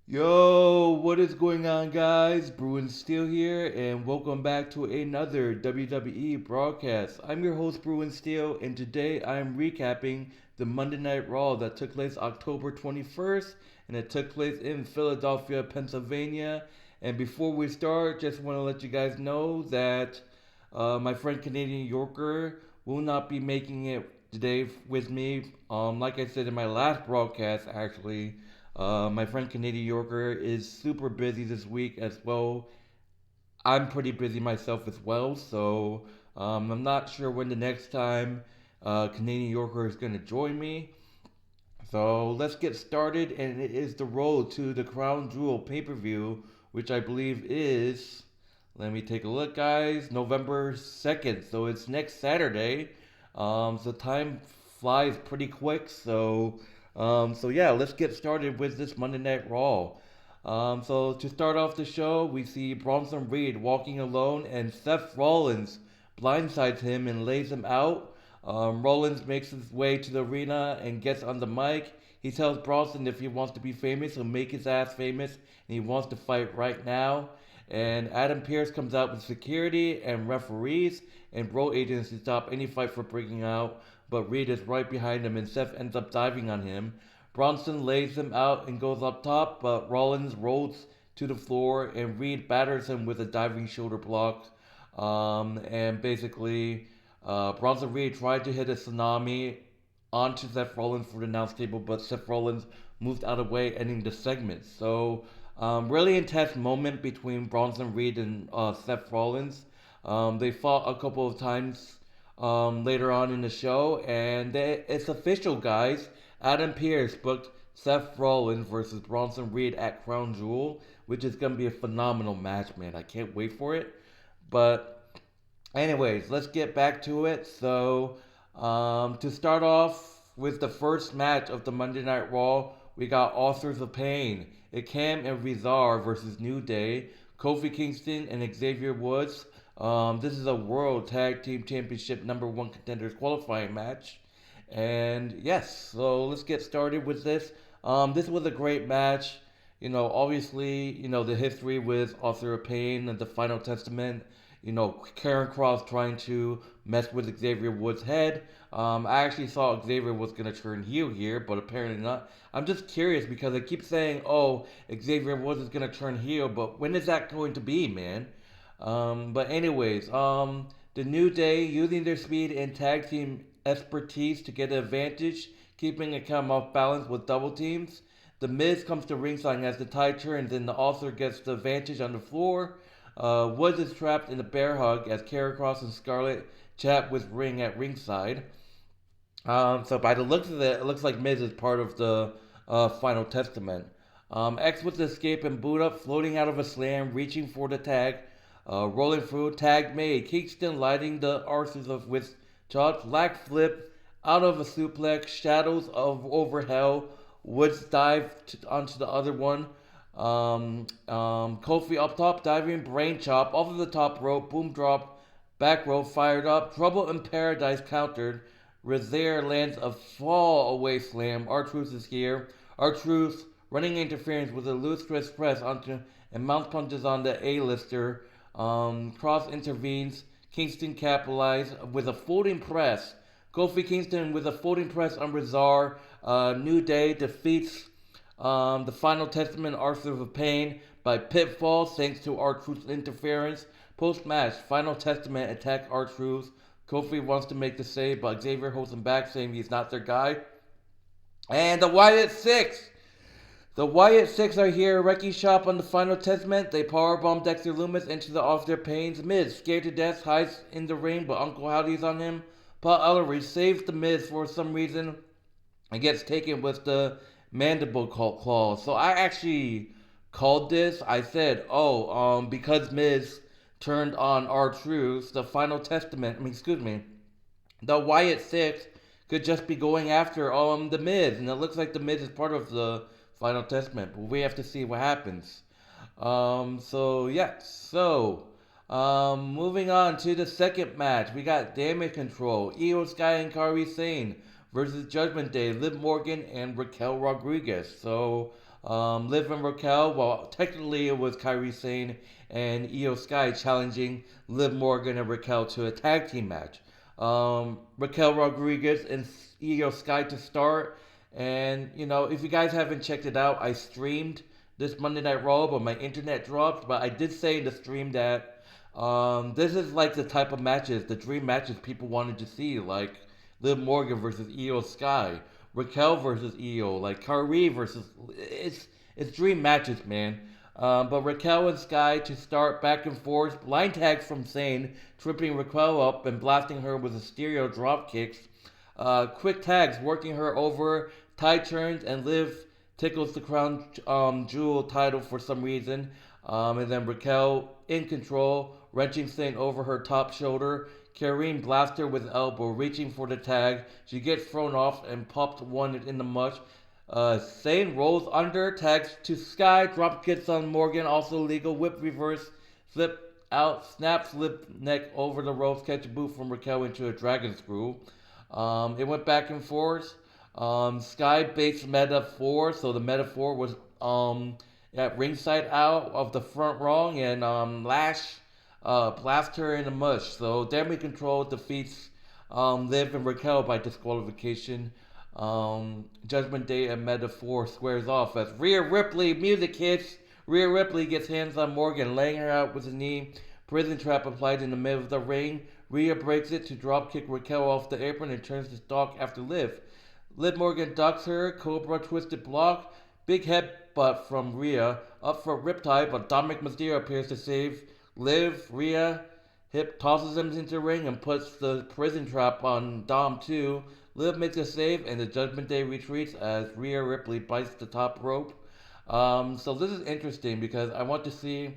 Yo, what is going on, guys? Bruin Steel here, and welcome back to another WWE broadcast. I'm your host, Bruin Steel, and today I am recapping the Monday Night Raw that took place October 21st, and it took place in Philadelphia, Pennsylvania. And before we start, just want to let you guys know that my friend Canadian Yorker will not be making it today with me. Like I said in my last broadcast, actually. My friend Canadian Yorker is super busy this week as well. I'm pretty busy myself as well, so I'm not sure when the next time Canadian Yorker is going to join me. So let's get started, and it is the road to the Crown Jewel pay per view, which I believe is, let me take a look, guys, November 2nd. So it's next Saturday. So time flies pretty quick. So yeah, let's get started with this Monday Night Raw. So to start off the show, we see Bronson Reed walking alone, and Seth Rollins blindsides him and lays him out. Rollins makes his way to the arena and gets on the mic. He tells Bronson if he wants to be famous, he'll make his ass famous, and he wants to fight right now. And Adam Pearce comes out with security and referees and road agents to stop any fight from breaking out, but Reed is right behind him, and Seth ends up diving on him. Bronson lays him out and goes up top, but Rollins rolls to the floor, and Reed batters him with a diving shoulder block. And basically, Bronson Reed tried to hit a tsunami onto Seth Rollins for the announce table, but Seth Rollins moved out of the way, ending the segment. So, really intense moment between Bronson Reed and Seth Rollins. They fought a couple of times later on in the show, and it's official, guys. Adam Pearce booked Seth Rollins versus Bronson Reed at Crown Jewel, which is gonna be a phenomenal match, man. I can't wait for it. But anyways, let's get back to it. So, to start off with the first match of the Monday Night Raw, we got Authors of Pain, Akam and Rezar versus New Day, Kofi Kingston and Xavier Woods. This is a World Tag Team Championship number one contenders qualifying match. And yes, so let's get started with this. This was a great match. Obviously, the history with Author of Pain and the Final Testament. Karen Cross trying to mess with Xavier Woods' head. I actually thought Xavier was going to turn heel here, but apparently not. I'm just curious because I keep saying, oh, Xavier Woods is going to turn heel, but when is that going to be, man? But anyways, the New Day using their speed and tag team expertise to get an advantage, keeping Akam off balance with double teams. The Miz comes to ringside as the tide turns and the author gets the advantage on the floor. Woods is trapped in a bear hug as Kara Cross and Scarlett chat with Ring at ringside. So by the looks of it, it looks like Miz is part of the Final Testament. X with the escape and boot up, floating out of a slam, reaching for the tag. Rolling through, tag made. Kingston lighting the arses of with chops, black flip out of a suplex, shadows of over hell. Woods dive onto the other one. Kofi up top, diving brain chop off of the top rope, boom drop, back rope fired up. Trouble in Paradise countered. Rezar lands a fall away slam. R-Truth is here. R-Truth running interference with a loose twist press onto and mount punches on the A-lister. Cross intervenes. Kingston capitalized with a folding press. Kofi Kingston with a folding press on Rezar. New Day defeats the Final Testament Arthur of Pain by pitfall thanks to R-Truth's interference. Post match, Final Testament attack R-Truth. Kofi wants to make the save, but Xavier holds him back, saying he's not their guy. And the Wyatt Six! The Wyatt Six are here, wrecking shop on the Final Testament. They powerbomb Dexter Loomis into the off their pains. Miz, scared to death, hides in the ring, but Uncle Howdy's on him. Paul Ellery saves the Miz for some reason and gets taken with the mandible claw. So I actually called this. I said, because Miz turned on R-Truth, the Final Testament, the Wyatt Six could just be going after the Miz, and it looks like the Miz is part of the Final Testament, but we have to see what happens. Moving on to the second match, we got Damage Control, Io Sky and Kairi Sane versus Judgment Day, Liv Morgan and Raquel Rodriguez. So Liv and Raquel, well, technically it was Kairi Sane and Io Sky challenging Liv Morgan and Raquel to a tag team match. Raquel Rodriguez and Io Sky to start. And, if you guys haven't checked it out, I streamed this Monday Night Raw, but my internet dropped. But I did say in the stream that this is like the type of matches, the dream matches people wanted to see, like Liv Morgan versus Io Sky, Raquel versus Io, like Kairi versus. It's dream matches, man. But Raquel and Sky to start back and forth, line tags from Sane, tripping Raquel up and blasting her with a stereo drop kicks. Quick tags, working her over, tie turns, and Liv tickles the crown jewel title for some reason. And then Raquel in control, wrenching Sane over her top shoulder. Karine blasts her with elbow, reaching for the tag. She gets thrown off and popped one in the mush. Sane rolls under, tags to Sky, drop kicks on Morgan, also legal, whip reverse, flip out, snap slip neck over the ropes, catch a boot from Raquel into a dragon screw. It went back and forth. Sky baits metaphor, so the metaphor was at ringside out of the front rung, and Lash blast her in the mush. So Damage Control defeats Liv and Raquel by disqualification. Judgment Day and Metaphor squares off as Rhea Ripley, music hits. Rhea Ripley gets hands on Morgan, laying her out with a knee. Prison trap applied in the middle of the ring. Rhea breaks it to drop kick Raquel off the apron and turns to stalk after Liv. Liv Morgan ducks her, Cobra twisted block, big headbutt from Rhea, up for Riptide, but Dominic Mysterio appears to save Liv. Rhea hip tosses him into the ring and puts the prison trap on Dom too. Liv makes a save and the Judgment Day retreats as Rhea Ripley bites the top rope. So this is interesting because I want to see,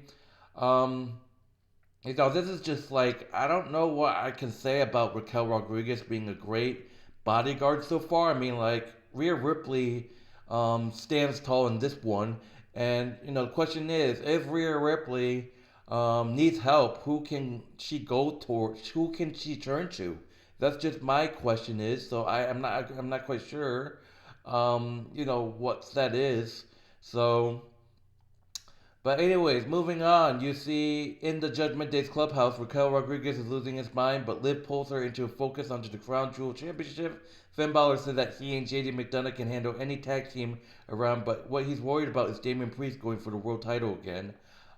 this is just like, I don't know what I can say about Raquel Rodriguez being a great bodyguard so far. I mean, like, Rhea Ripley stands tall in this one. And, the question is, if Rhea Ripley needs help, who can she go towards? Who can she turn to? That's just my question is. So I'm not quite sure, what that is. So, but anyways, moving on. You see in the Judgment Day's clubhouse, Raquel Rodriguez is losing his mind, but Liv pulls her into a focus onto the Crown Jewel Championship. Finn Balor said that he and Jade McDonagh can handle any tag team around, but what he's worried about is Damian Priest going for the world title again.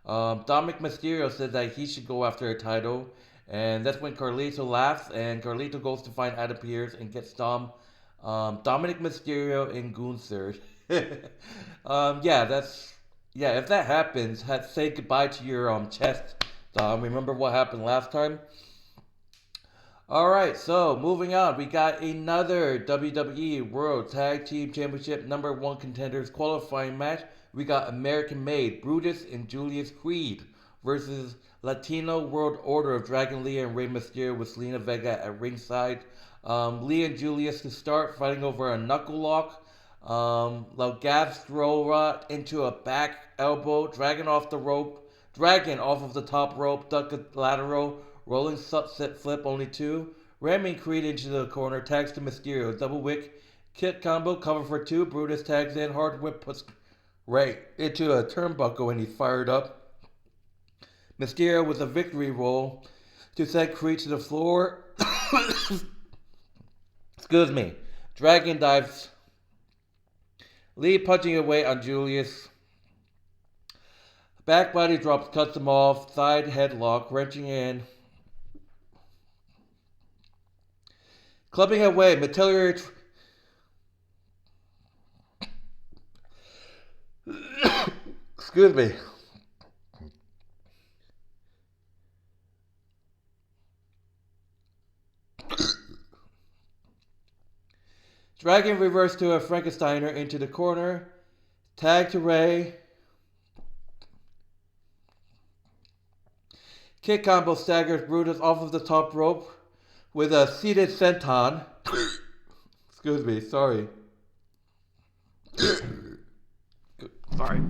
Dominic Mysterio said that he should go after a title, and that's when Carlito laughs, and Carlito goes to find Adam Pearce and gets Dominic Mysterio and Gunther. If that happens, say goodbye to your chest, Dom. Remember what happened last time? Alright, so moving on. We got another WWE World Tag Team Championship #1 contenders qualifying match. We got American Made, Brutus and Julius Creed versus Latino World Order of Dragon Lee and Rey Mysterio with Selena Vega at ringside. Lee and Julius to start, fighting over a knuckle lock. Lagav's throw rod into a back elbow, dragging off of the top rope, duck a lateral, rolling sunset flip, only two. Ramming Creed into the corner, tags to Mysterio, double wick, kick combo, cover for two. Brutus tags in, hard whip puts Ray into a turnbuckle and he's fired up. Mysterio with a victory roll to send Creed to the floor. Excuse me. Dragon dives. Lee punching away on Julius. Back body drops, cuts him off. Side headlock, wrenching in. Clubbing away, Metallic. Excuse me. Dragon reverse to a Frankensteiner into the corner. Tag to Ray. Kick combo staggers Brutus off of the top rope with a seated senton. Excuse me, sorry. Sorry.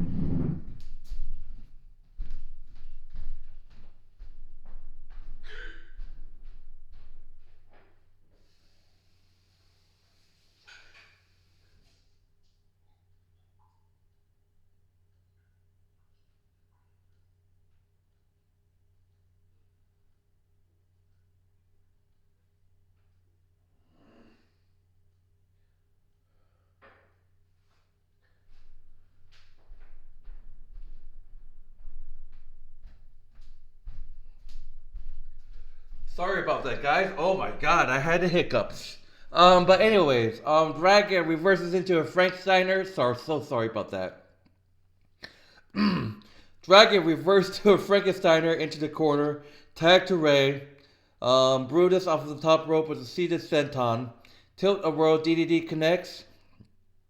Sorry about that, guys. Oh my god, I had the hiccups. But anyways, Dragon reverses into a Frankensteiner. So sorry about that. Dragon reversed to a Frankensteiner into the corner. Tag to Ray. Brutus off of the top rope with a seated senton. Tilt a world. DDD connects.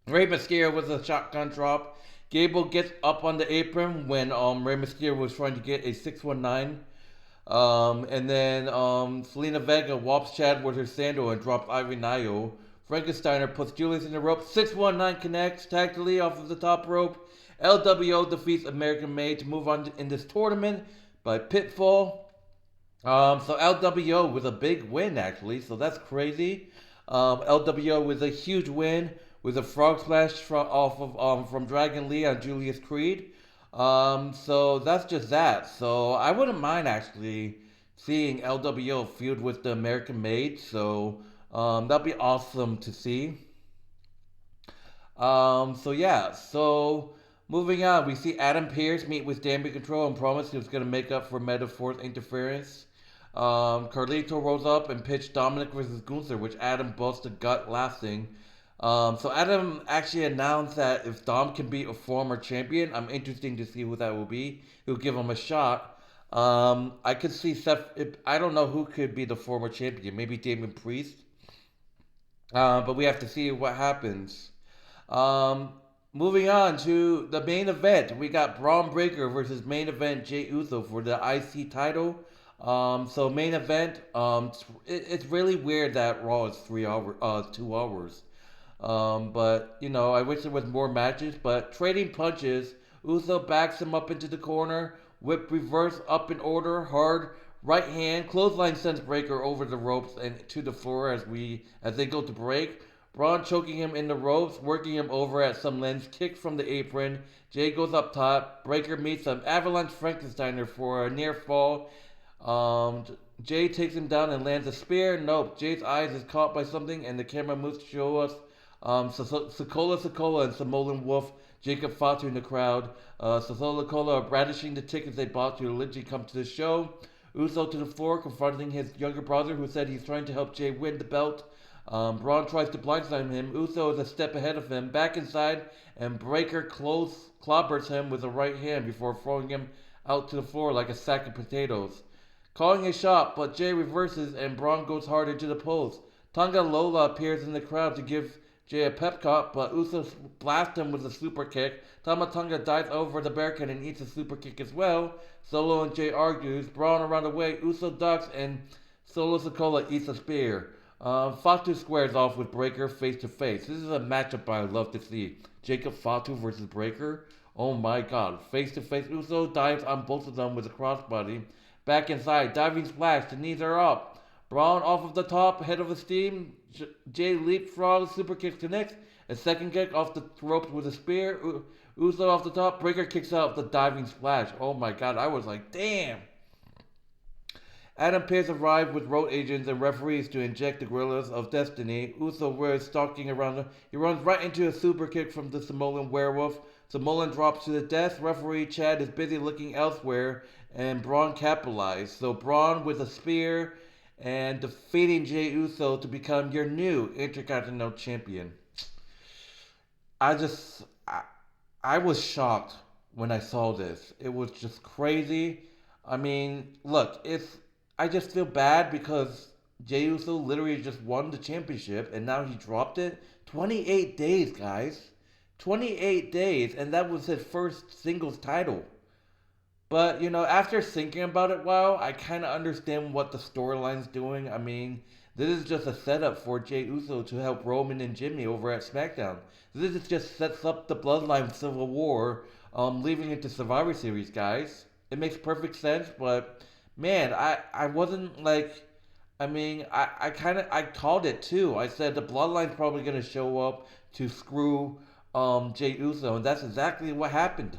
Rey Mysterio with a shotgun drop. Gable gets up on the apron when Rey Mysterio was trying to get a 619. And then Selena Vega whops Chad with her sandal and drops Ivy Nile. Frankensteiner puts Julius in the rope. 619 connects. Tag to Lee off of the top rope. LWO defeats American Made to move on in this tournament by pinfall. So LWO with a big win actually. So that's crazy. LWO with a huge win with a frog splash from Dragon Lee on Julius Creed. So that's just that. So I wouldn't mind actually seeing LWO feud with the American Made. So that'd be awesome to see. So yeah. So moving on, we see Adam Pearce meet with Damage Control and promise he was going to make up for Metaphor's interference. Carlito rolls up and pitched Dominic versus Gunther, which Adam busts a gut lasting. So Adam actually announced that if Dom can beat a former champion, I'm interested to see who that will be. He'll give him a shot. I could see Seth. I don't know who could be the former champion. Maybe Damon Priest. But we have to see what happens. Um, Moving on to the main event, we got Braun Breaker versus main event Jey Uso for the IC title. So main event, it's really weird that Raw is 2 hours. But you know, I wish there was more matches. But trading punches, Uso backs him up into the corner, whip reverse up in order, hard right hand, clothesline sends Breaker over the ropes and to the floor as they go to break. Braun choking him in the ropes, working him over at some lens, kick from the apron. Jay goes up top. Breaker meets an Avalanche Frankensteiner for a near fall. Um, Jay takes him down and lands a spear. Nope, Jay's eyes is caught by something, and the camera moves to show us Sokola and Samoan Wolf, Jacob Fatu in the crowd. Sokola are brandishing the tickets they bought to literally come to the show. Uso to the floor, confronting his younger brother, who said he's trying to help Jay win the belt. Braun tries to blindside him. Uso is a step ahead of him, back inside, and Breaker clobbers him with a right hand before throwing him out to the floor like a sack of potatoes. Calling a shot, but Jay reverses and Braun goes hard into the post. Tonga Lola appears in the crowd to give Jay a pep talk, but Uso blasts him with a super kick. Tama Tonga dives over the barricade and eats a super kick as well. Solo and Jay argues. Braun around the way. Uso ducks and Solo Sokola eats a spear. Fatu squares off with Breaker face to face. This is a matchup I would love to see. Jacob Fatu versus Breaker. Oh my god. Face to face. Uso dives on both of them with a crossbody. Back inside. Diving splash. The knees are up. Braun off of the top. Head of a steam. Jay leapfrogs. Super kick connects. A second kick off the ropes with a spear. Uso off the top. Breaker kicks out the diving splash. Oh my god. I was like, damn. Adam Pearce arrived with road agents and referees to inject the Gorillas of Destiny. Uso wears stalking around him. He runs right into a super kick from the Samoan werewolf. Samoan drops to the death. Referee Chad is busy looking elsewhere, and Braun capitalized. So Braun with a spear and defeating Jey Uso to become your new Intercontinental Champion. I just, I was shocked when I saw this. It was just crazy. I mean, look, I just feel bad because Jey Uso literally just won the championship and now he dropped it. 28 days, guys. 28 days, and that was his first singles title. But, you know, after thinking about it, wow, I kind of understand what the storyline's doing. I mean, this is just a setup for Jey Uso to help Roman and Jimmy over at SmackDown. This is just sets up the Bloodline Civil War, leaving it to Survivor Series, guys. It makes perfect sense, but man, I wasn't like, I mean, I called it too. I said the Bloodline's probably gonna show up to screw Jey Uso, and that's exactly what happened.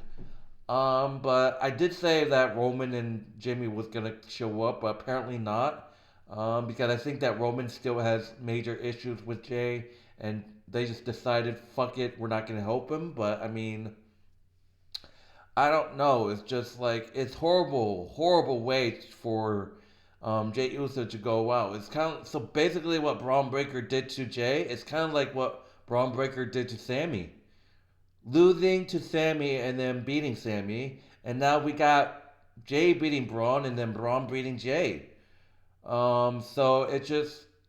But I did say that Roman and Jimmy was gonna show up, but apparently not. Because I think that Roman still has major issues with Jay, and they just decided, fuck it, we're not gonna help him. But I mean, I don't know. It's just like it's horrible, horrible way for Jay Uso to go out. It's kind of so basically what Braun Breaker did to Jay. It's kind of like what Braun Breaker did to Sammy, losing to Sammy and then beating Sammy, and now we got Jay beating Braun and then Braun beating Jay. So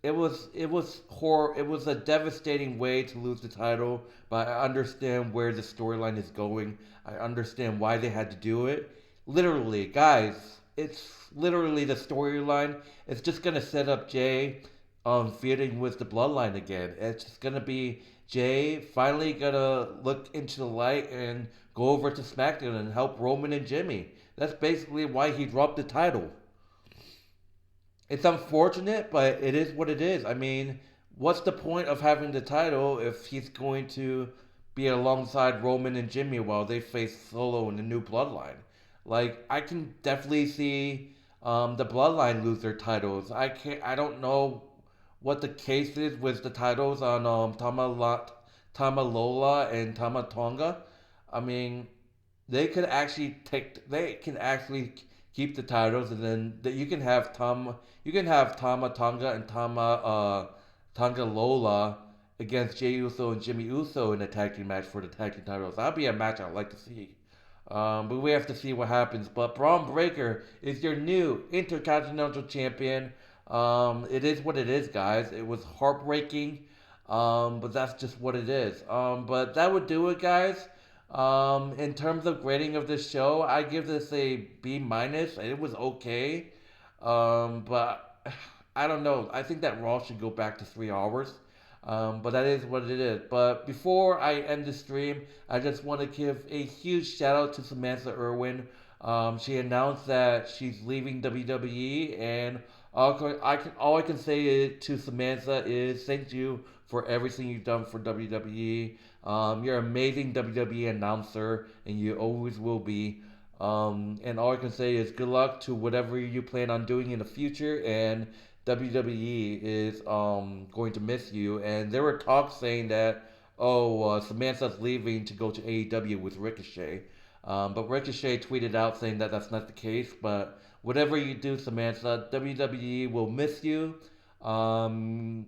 it was a devastating way to lose the title, but I understand where the storyline is going. I understand why they had to do it. Literally, guys, it's literally the storyline. It's just gonna set up Jay feuding with the bloodline again. It's just gonna be Jay finally gonna look into the light and go over to SmackDown and help Roman and Jimmy. That's basically why he dropped the title. It's unfortunate, but it is what it is. I mean, what's the point of having the title if he's going to be alongside Roman and Jimmy while they face Solo in the new bloodline? Like, I can definitely see the bloodline lose their titles. I don't know what the case is with the titles on Tama Lola and Tama Tonga. I mean, they can actually keep the titles, and then you can have Tama Tonga and Tonga Lola against Jey Uso and Jimmy Uso in a tag team match for the tag team titles. That'd be a match I'd like to see. But we have to see what happens. But Braun Breaker is your new Intercontinental Champion. It is what it is, guys. It was heartbreaking, but that's just what it is. But that would do it, guys. In terms of grading of this show, I give this a B minus. It was okay, but I don't know. I think that Raw should go back to 3 hours. But that is what it is. But before I end the stream, I just want to give a huge shout out to Samantha Irwin. She announced that she's leaving WWE, and all I can say to Samantha is thank you for everything you've done for WWE. You're an amazing WWE announcer, and you always will be. And all I can say is good luck to whatever you plan on doing in the future. And WWE is going to miss you. And there were talks saying that Samantha's leaving to go to AEW with Ricochet. But Ricochet tweeted out saying that that's not the case. But whatever you do, Samantha, WWE will miss you. In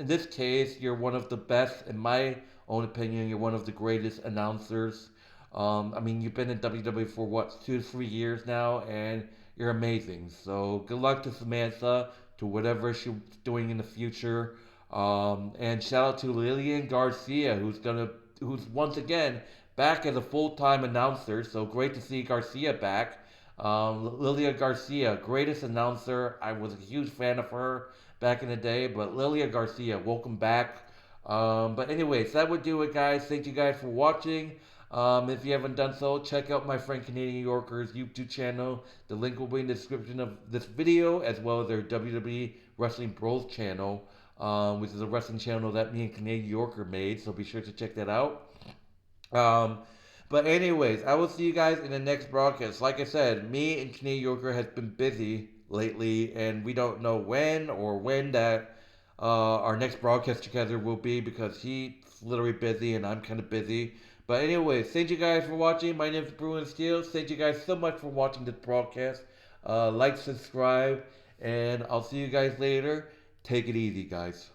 this case, you're one of the best, in my own opinion. You're one of the greatest announcers. I mean, you've been in WWE for what, 2 to 3 years now, and you're amazing. So good luck to Samantha, to whatever she's doing in the future. And shout out to Lillian Garcia, who's once again back as a full-time announcer. So great to see Garcia back. Lilia Garcia, greatest announcer. I was a huge fan of her back in the day, but Lilia Garcia, welcome back. But anyways, that would do it, guys. Thank you guys for watching. If you haven't done so, check out my friend Canadian Yorker's YouTube channel. The link will be in the description of this video, as well as their WWE Wrestling Bros channel, which is a wrestling channel that me and Canadian Yorker made. So be sure to check that out. But anyways, I will see you guys in the next broadcast. Like I said, me and Canadian Yorker has been busy lately, and we don't know when that our next broadcast together will be, because he's literally busy and I'm kind of busy. But anyways, thank you guys for watching. My name is Bruin Steel. Thank you guys so much for watching this broadcast. Like, subscribe, and I'll see you guys later. Take it easy, guys.